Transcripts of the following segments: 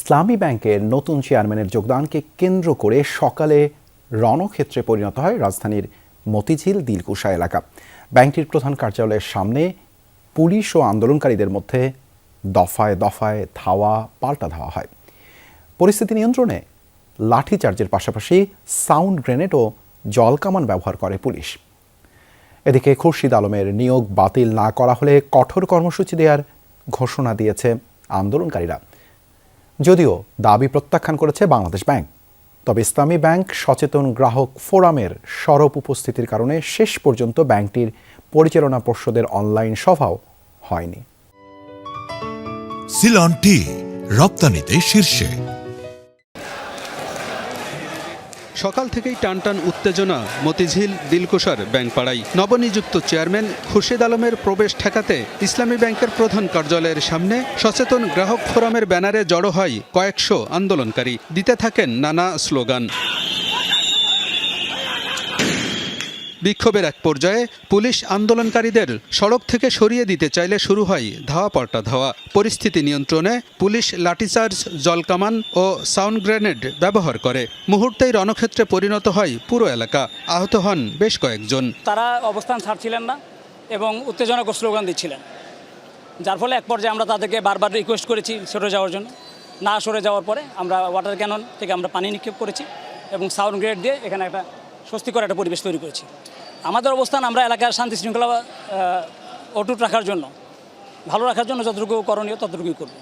ইসলামী ব্যাংকের নতুন চেয়ারম্যানের যোগদানকে কেন্দ্র করে সকালে রণক্ষেত্রে পরিণত হয় রাজধানীর মতিঝিল দিলকুশা এলাকা। ব্যাংকটির প্রধান কার্যালয়ের সামনে পুলিশ ও আন্দোলনকারীদের মধ্যে দফায় দফায় ধাওয়া পাল্টা ধাওয়া হয়। পরিস্থিতি নিয়ন্ত্রণে লাঠিচার্জের পাশাপাশি সাউন্ড গ্রেনেড ও জলকামান ব্যবহার করে পুলিশ। এদিকে খুরশিদ আলমের নিয়োগ বাতিল না করা হলে কঠোর কর্মসূচি দেওয়ার ঘোষণা দিয়েছে আন্দোলনকারীরা। যদিও দাবি প্রত্যাখ্যান করেছে বাংলাদেশ ব্যাংক, তবে ইসলামী ব্যাংক সচেতন গ্রাহক ফোরামের সরব উপস্থিতির কারণে শেষ পর্যন্ত ব্যাংকটির পরিচালনা পর্ষদের অনলাইন সভাও হয়নি। সিলন টি রপ্তানিতে শীর্ষে। সকাল থেকেই টানটান উত্তেজনা মতিঝিল দিলকুশার ব্যাংকপাড়ায়। নবনিযুক্ত চেয়ারম্যান খুরশিদ আলমের প্রবেশ ঠেকাতে ইসলামী ব্যাংকের প্রধান কার্যালয়ের সামনে সচেতন গ্রাহক ফোরামের ব্যানারে জড়ো হয় কয়েকশো আন্দোলনকারী। দিতে থাকেন নানা স্লোগান। বিক্ষোভের এক পর্যায়ে পুলিশ আন্দোলনকারীদের সড়ক থেকে সরিয়ে দিতে চাইলে শুরু হয় ধাওয়া পাল্টা ধাওয়া। পরিস্থিতি নিয়ন্ত্রণে পুলিশ লাঠিচার্জ, জলকামান ও সাউন্ড গ্রেনেড ব্যবহার করে। মুহূর্তেই রণক্ষেত্রে পরিণত হয় পুরো এলাকা। আহত হন বেশ কয়েকজন। তারা অবস্থান ছাড়ছিলেন না এবং উত্তেজনক স্লোগান দিচ্ছিলেন, যার ফলে এক পর্যায়ে আমরা তাদেরকে বারবার রিকোয়েস্ট করেছি সরে যাওয়ার জন্য। না সরে যাওয়ার পরে আমরা ওয়াটার ক্যানন থেকে আমরা পানি নিক্ষেপ করেছি এবং সাউন্ড গ্রেনেড দিয়ে এখানে একটা স্বস্তিকর একটা পরিবেশ তৈরি করেছি। আমাদের অবস্থান আমরা এলাকার শান্তি শৃঙ্খলা অটুট রাখার জন্য, ভালো রাখার জন্য যতটুকু করণীয় ততটুকুই করব।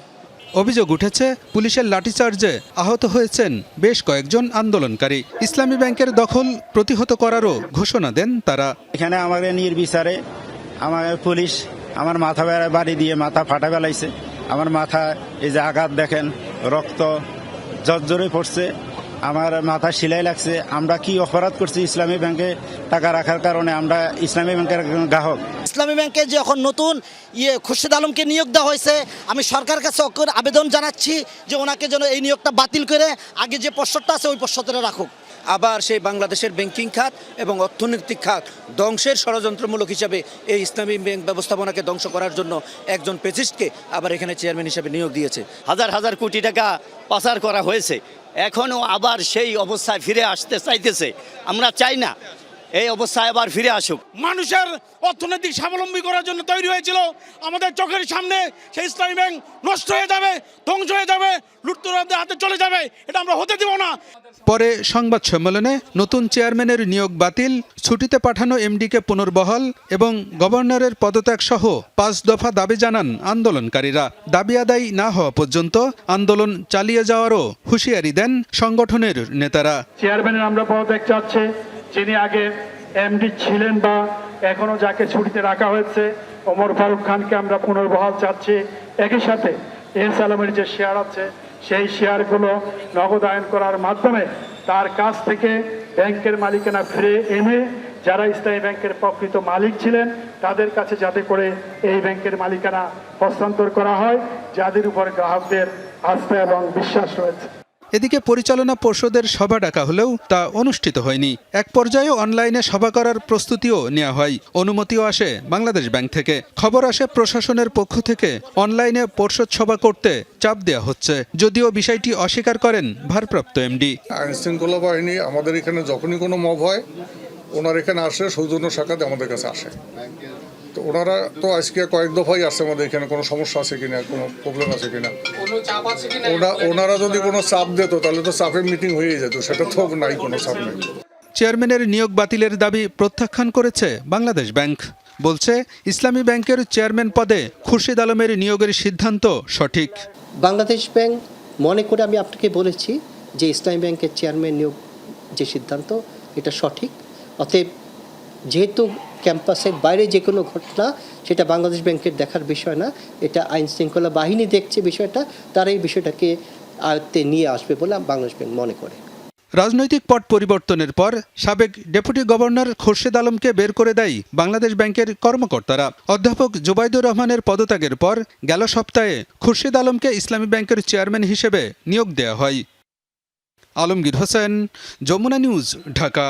অভিযোগ উঠেছে পুলিশের লাঠিচার্জে আহত হয়েছেন বেশ কয়েকজন আন্দোলনকারী। ইসলামী ব্যাংকের দখল প্রতিহত করারও ঘোষণা দেন তারা। এখানে আমাদের নির্বিচারে আমাদের পুলিশ আমার মাথা বাড়ি দিয়ে মাথা ফাটা ফেলাইছে। আমার মাথা এই যে আঘাত দেখেন, রক্ত জর্জরে পড়ছে, আমার মাথা সেলাই লাগছে। আমরা কি অপরাধ করছি? ইসলামী ব্যাংকে টাকা রাখার কারণে আমরা ইসলামী ব্যাংকের গ্রাহক। ইসলামী ব্যাংকে যখন নতুন খুরশিদ আলমকে নিয়োগ দেওয়া হয়েছে, আমি সরকারের কাছে আবেদন জানাচ্ছি যে ওনাকে যেন এই নিয়োগটা বাতিল করে আগে যে পর্ষদটা আছে ওই পর্ষদে রাখুক। আবার সেই বাংলাদেশের ব্যাংকিং খাত এবং অর্থনৈতিক খাত ধ্বংসের ষড়যন্ত্রমূলক হিসাবে এই ইসলামী ব্যাংক ব্যবস্থাপনাকে ধ্বংস করার জন্য একজন পেজিস্টকে আবার এখানে চেয়ারম্যান হিসেবে নিয়োগ দিয়েছে। হাজার হাজার কোটি টাকা পাচার করা হয়েছে, এখনও আবার সেই অবস্থায় ফিরে আসতে চাইতেছে। আমরা চাই না এই অবস্থায় আবার ফিরে আসুক। মানুষের অর্থনৈতিক স্বাবলম্বী করার জন্য তৈরি হয়েছিল, আমাদের চোখের সামনে সেই ইসলামী ব্যাংক নষ্ট হয়ে যাবে, ধ্বংস হয়ে যাবে, লুটতরাদের হাতে চলে যাবে। এটা আমরা হতে দিব না। পরে সংবাদ সম্মেলনে নতুন চেয়ারম্যানের নিয়োগ বাতিল, ছুটিতে পাঠানো এমডিকে পুনর্বহাল এবং গভর্নরের পদত্যাগ সহ 5 দফা দাবি জানান আন্দোলনকারীরা। দাবি আদায় না হওয়া পর্যন্ত আন্দোলন চালিয়ে যাওয়ারও হুঁশিয়ারি দেন সংগঠনের নেতারা। চেয়ারম্যানের আমরা পদত্যাগ চাচ্ছি, যিনি আগে এমডি ছিলেন বা এখনো যাকে ছুটিতে রাখা হয়েছে ওমর ফারুক খানকে আমরা পুনর্বহাল চাচ্ছি। একই সাথে এস আলমের যে শেয়ার আছে সেই শেয়ারগুলো নগদায়ন করার মাধ্যমে তার কাছ থেকে ব্যাংকের মালিকানা ফিরে এনে যারা ইসলামী ব্যাংকের প্রকৃত মালিক ছিলেন তাদের কাছে যাতে করে এই ব্যাংকের মালিকানা হস্তান্তর করা হয়, যাদের উপর গ্রাহকদের আস্থা এবং বিশ্বাস রয়েছে। এদিকে পরিচালনা পর্ষদের সভা ডাকা হলেও তা অনুষ্ঠিত হয়নি। এক পর্যায়ে অনলাইনে সভা করার প্রস্তুতিও নেওয়া হয়। অনুমতিও আসে বাংলাদেশ ব্যাংক থেকে। খবর আসে প্রশাসনের পক্ষ থেকে অনলাইনে পর্ষদ সভা করতে চাপ দেওয়া হচ্ছে, যদিও বিষয়টি অস্বীকার করেন ভারপ্রাপ্ত এমডি। আইনশৃঙ্খলা বাহিনী আমাদের এখানে যখনই কোনো মব হয় ওনার এখানে আসে, সৌজন্য শাখাতে আমাদের কাছে আসে। তো ওনারা তো আজকে কয়েক দফাই আসছে আমাদের এখানে, কোনো সমস্যা আছে কিনা, কোনো প্রবলেম আছে কিনা। ওনারা যদি কোনো চাপ দিত তাহলে তো চাপের মিটিং হয়ে যেত, সেটা তো নাই, কোনো চাপ নেই। চেয়ারম্যানের নিয়োগ বাতিলের দাবি প্রত্যাখ্যান করেছে বাংলাদেশ ব্যাংক। বলছে ইসলামী ব্যাংকের চেয়ারম্যান পদে খুরশিদ আলমের নিয়োগের সিদ্ধান্ত সঠিক। বাংলাদেশ ব্যাংক মনে করে আমি আপনাকে বলেছি যে ইসলামী ব্যাংকের চেয়ারম্যান নিয়োগ যে সিদ্ধান্ত এটা সঠিক। অতএব যেহেতু ক্যাম্পাসের বাইরে যে কোনো ঘটনা সেটা বাংলাদেশ ব্যাংকের দেখার বিষয় না, এটা আইন শৃঙ্খলা বাহিনী দেখছে বিষয়টা, তারা এই বিষয়টাকে আয়ত্তে নিয়ে আসবে বলে বাংলাদেশ ব্যাংক মনে করে। রাজনৈতিক পট পরিবর্তনের পর সাবেক ডেপুটি গভর্নর খুরশিদ আলমকে বের করে দেয় বাংলাদেশ ব্যাংকের কর্মকর্তারা। অধ্যাপক জুবাইদুর রহমানের পদত্যাগের পর গেল সপ্তাহে খুরশিদ আলমকে ইসলামী ব্যাংকের চেয়ারম্যান হিসেবে নিয়োগ দেওয়া হয়। আলমগীর হোসেন, যমুনা নিউজ, ঢাকা।